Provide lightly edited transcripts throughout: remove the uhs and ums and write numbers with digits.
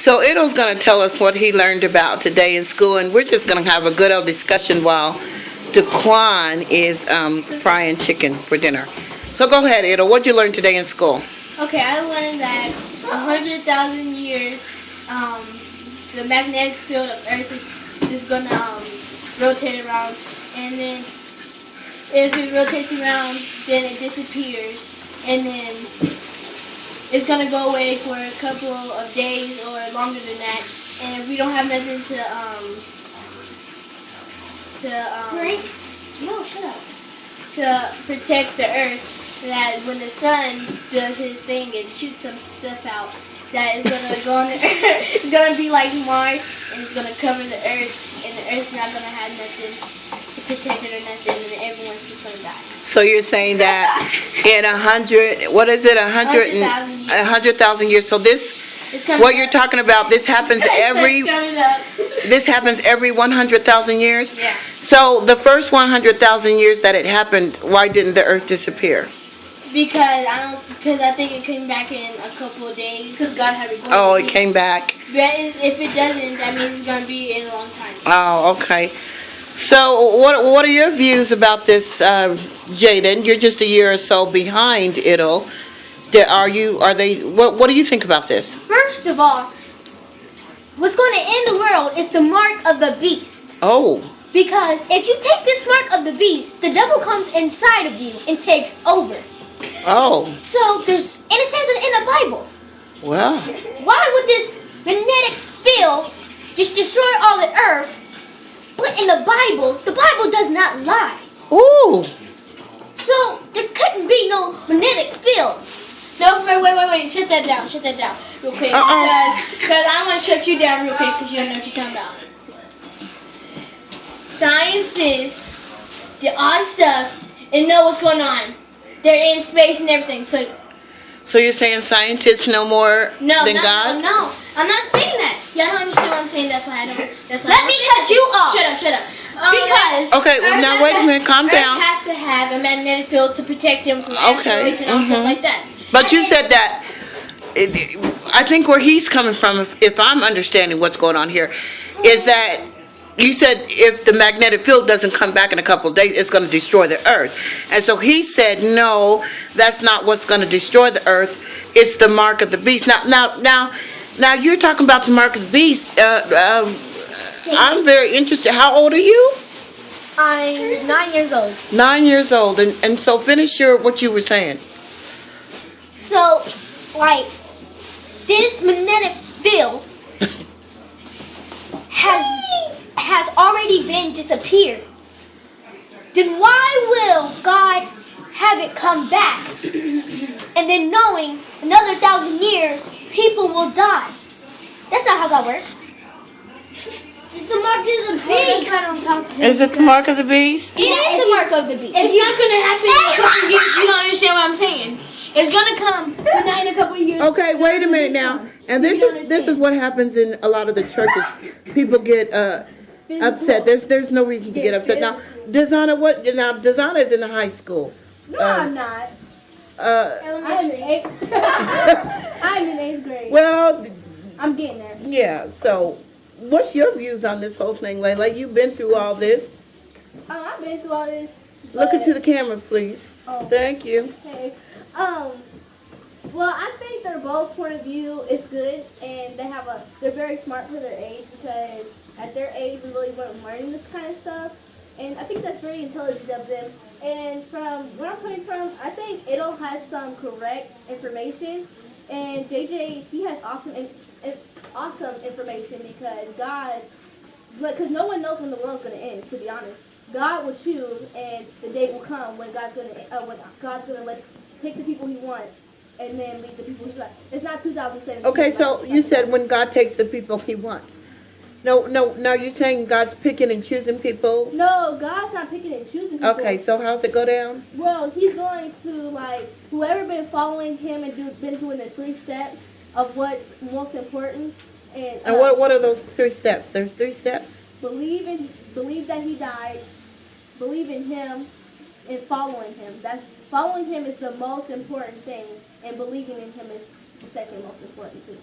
So Ido's going to tell us what he learned about today in school, and we're just going to have a good old discussion while Daquan is frying chicken for dinner. So go ahead, Ido. What did you learn today in school? Okay, I learned that 100,000 years, the magnetic field of Earth is going to rotate around, and then if it rotates around, then it disappears, and then it's going to go away for a couple of days or longer than that, and if we don't have nothing Drink? No, shut up. to protect the Earth, that when the sun does his thing and shoots some stuff out, that is going to go on the Earth. It's going to be like Mars, and it's going to cover the Earth, and the Earth's not going to have nothing to protect it or nothing, and everyone's just going to die. So you're saying that in 100,000 years. So this, what you're talking about, this happens every 100,000 years? Yeah. So the first 100,000 years that it happened, why didn't the Earth disappear? Because I think it came back in a couple of days. Because God had it going. Oh, it came back. But if it doesn't, that means it's going to be in a long time. Oh, okay. So what are your views about this, Jaden? You're just a year or so behind Ido. What do you think about this? First of all, what's going to end the world is the mark of the beast. Oh. Because if you take this mark of the beast, the devil comes inside of you and takes over. Oh. So and it says it in the Bible. Well. Why would this magnetic field just destroy all the earth? But in the Bible does not lie. Ooh. So there couldn't be no magnetic field. No, wait. Shut that down real quick. Because I want to shut you down real quick because you don't know what you're talking about. Scientists do all this stuff and know what's going on. They're in space and everything. So you're saying scientists know more than God? No, I'm not saying that. Y'all don't understand what I'm saying. That's why I don't. That's why Let me cut you off. Shut up. Because Okay, well, now wait a minute. Calm down. Earth has to have a magnetic field to protect him from asteroids and all stuff like that. But you said that. I think where he's coming from, if I'm understanding what's going on here, is that you said if the magnetic field doesn't come back in a couple of days, it's going to destroy the Earth. And so he said, no, that's not what's going to destroy the Earth. It's the mark of the beast. Now you're talking about the mark of the beast. I'm very interested. How old are you? I'm 9 years old. 9 years old. And so finish what you were saying. So, like, this magnetic field has already been disappeared. Then why will God have it come back? And then knowing another 1,000 years, people will die. That's not how God works. It's the mark of the beast. Is it the mark of the beast? It is the mark of the beast. It's not going to happen in a couple of years. You don't understand what I'm saying. It's going to come, but not in a couple of years. Okay, wait a minute now. And this is what happens in a lot of the churches. People get upset. There's no reason to get upset. Now, Dazana is in the high school. No, I'm not. Elementary. I'm in 8th grade. Well, I'm getting there. yeah, so what's your views on this whole thing, Layla? You've been through all this. I've been through all this. Look into the camera, please. Oh. Thank you. Okay. Well, I think their both point of view is good, and they're very smart for their age, because at their age we really weren't learning this kind of stuff, and I think that's very intelligent of them. And from where I'm coming from, I think Idol has some correct information, and JJ, he has awesome information, because no one knows when the world's going to end, to be honest. God will choose, and the day will come when God's going to take the people He wants, and then leave the people He wants. It's not 2017. Okay, so you said when God takes the people He wants. No, you're saying God's picking and choosing people? No, God's not picking and choosing people. Okay, so how's it go down? Well, He's going to, whoever been following Him and been doing the 3 steps of what's most important. And what are those 3 steps? There's 3 steps? Believe that He died, believe in Him, and following Him. Following Him is the most important thing, and believing in Him is the second most important thing.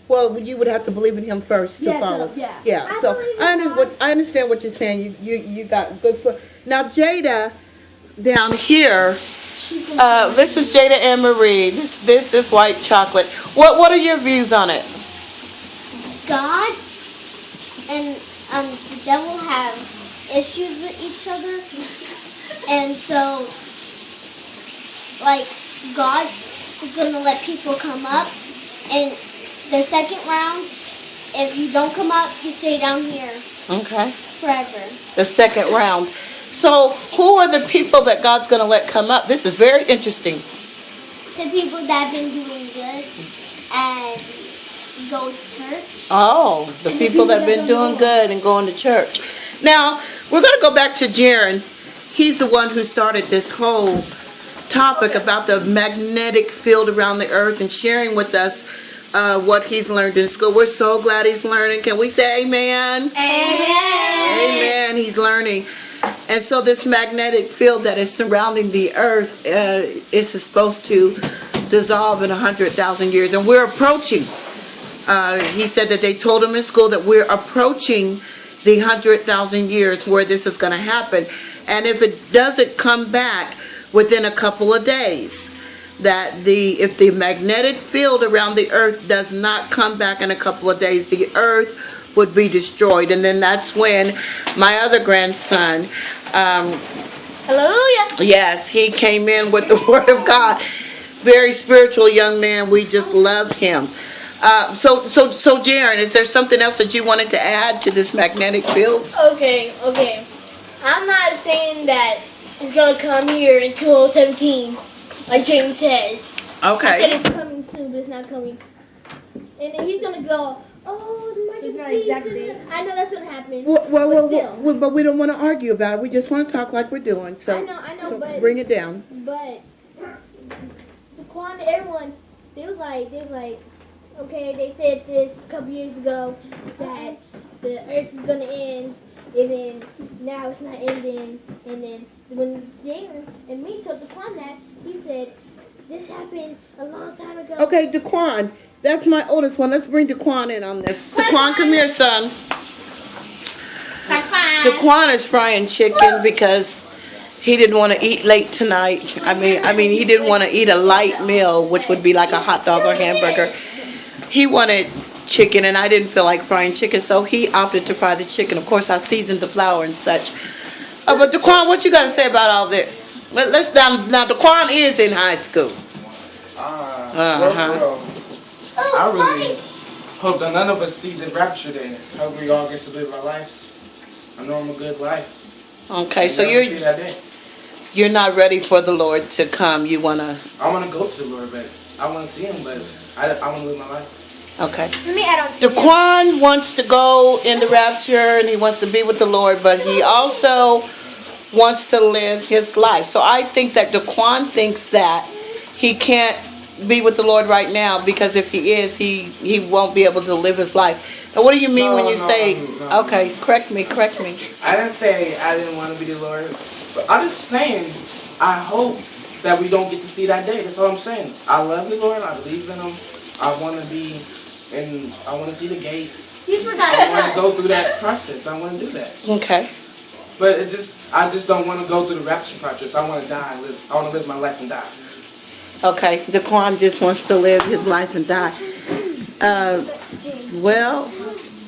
Well, you would have to believe in him first to Yeah, follow. yeah. I So believe in I understand what you're saying. You got good. Now Jada, down here. This is Jada and Marie. This is white chocolate. What are your views on it? God and the devil have issues with each other, and so like God is gonna let people come up, and the second round, if you don't come up, you stay down here Okay. forever. The second round. So who are the people that God's going to let come up? This is very interesting. The people that have been doing good and go to church. Oh, the people that have been doing good and going to church. Now, we're going to go back to Jerrin. He's the one who started this whole topic about the magnetic field around the earth and sharing with us what he's learned in school. We're so glad he's learning. Can we say amen? Amen. Amen. He's learning. And so this magnetic field that is surrounding the earth is supposed to dissolve in 100,000 years. And we're approaching. He said that they told him in school that we're approaching the 100,000 years where this is going to happen. And if it doesn't come back within a couple of days, that if the magnetic field around the earth does not come back in a couple of days, the earth would be destroyed. And then that's when my other grandson, Hallelujah. yes, he came in with the word of God. Very spiritual young man. We just love him. So Jerrin, is there something else that you wanted to add to this magnetic field? Okay. I'm not saying that it's gonna come here in 2017, like James says. Okay. I said it's coming soon, but it's not coming. And then he's gonna go, oh, the It's not exactly. I know that's gonna happen. But we don't want to argue about it. We just want to talk like we're doing. So I know, so but bring it down. But the Quan, everyone, they was like, okay, they said this a couple years ago that the Earth is gonna end, and then now it's not ending, and then when Jaden and me told the Quan that, he said this happened a long time ago. Okay, Daquan, that's my oldest one. Let's bring Daquan in on this. Daquan, come here, son. Daquan is frying chicken because he didn't want to eat late tonight. I mean, he didn't want to eat a light meal, which would be like a hot dog or hamburger. He wanted chicken, and I didn't feel like frying chicken, so he opted to fry the chicken. Of course, I seasoned the flour and such. But Daquan, what you got to say about all this? Let's now. Daquan is in high school. Well, I really hope that none of us see the rapture day. Hope we all get to live our lives, a normal, good life. Okay, so Never see that day. you're not ready for the Lord to come. You wanna. I want to go to the Lord, but I want to see Him, but I want to live my life. Okay. Let me add on to Daquan wants to go in the rapture and he wants to be with the Lord, but he also wants to live his life. So I think that Daquan thinks that he can't be with the Lord right now because if he is, he won't be able to live his life. Now, what do you mean when you say? No. Okay, correct me. I didn't say I didn't want to be the Lord, but I'm just saying I hope that we don't get to see that day. That's all I'm saying. I love the Lord. I believe in Him. I want to be, and I want to see the gates. You forgot. I want to go through that process. I want to do that. Okay. But I just don't want to go through the rapture process. I want to die and live. I want to live my life and die. Okay. Daquan just wants to live his life and die. Well,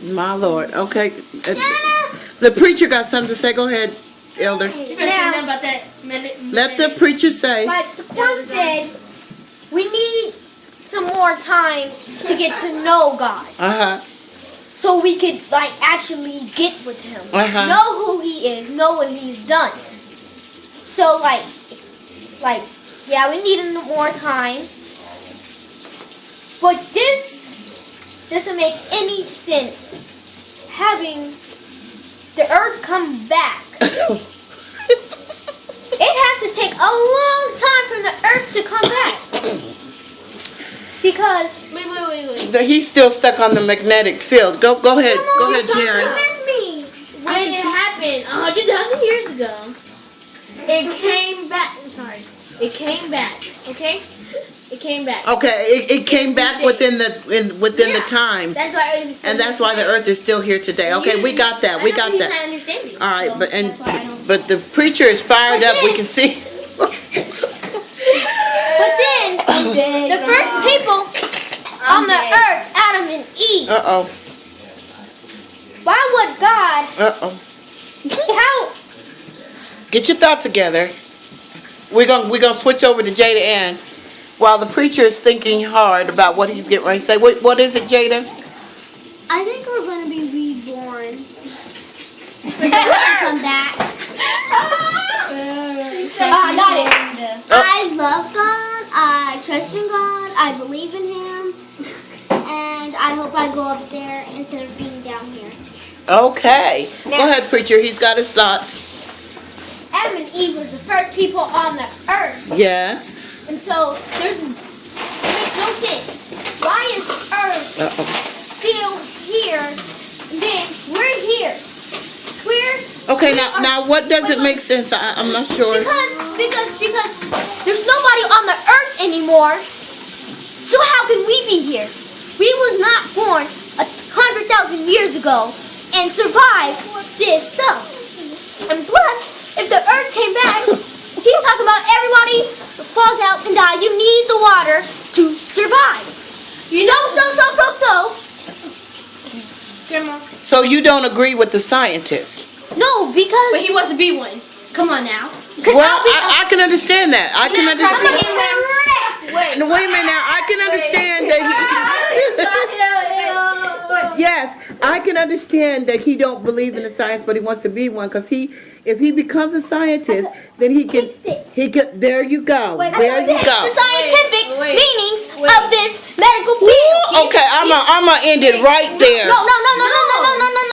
my Lord. Okay. The preacher got something to say. Go ahead, Elder. Now, about that Let the preacher say. But Daquan said we need some more time to get to know God, So we could like actually get with Him, Uh-huh. know who He is, know what He's done. So like yeah, we need more time. But this doesn't make any sense. Having the Earth come back. It has to take a long time for the Earth to come back. Because wait. He's still stuck on the magnetic field. Go ahead. Go ahead, you Jerrin. missed me. When it happened 100,000 years ago, it came back. I'm sorry. It came back. Okay. It came back. Okay, it came back within the Yeah. time, That's why it was and that's why the earth is still here today. Okay, we got that. We got He's that. not understanding. All right, So but that's why I don't. but the preacher is fired up. We can see. But then, the first people on the earth, Adam and Eve, Uh-oh. why would God, Uh-oh. how, Get your thoughts together. We're gonna switch over to Jada Ann while the preacher is thinking hard about what he's getting ready to say. What is it, Jada? I think we're going to be reborn. We're going to come back. I got it. I love God. I trust in God. I believe in Him. And I hope I go up there instead of being down here. Okay. Go ahead, preacher. He's got his thoughts. Adam and Eve was the first people on the earth. Yes. And so it makes no sense. Why is Earth Uh-oh. still here? And then we're here. Okay, now what doesn't make sense? I'm not sure. Because there's nobody on the earth anymore. So how can we be here? We was not born 100,000 years ago and survived this stuff. And plus, if the earth came back, he's talking about everybody falls out and die. You need the water to survive. So. Grandma. So you don't agree with the scientists? No, because But he wants to be one. Come on now. Well, I can understand that. I can understand. No, wait a minute now. I can understand that he. Yes, I can understand that he don't believe in the science, but he wants to be one because if he becomes a scientist, then he can. There you go. There you the go. scientific Wait. meanings of this medical field. Okay, I'm gonna end it right there. No.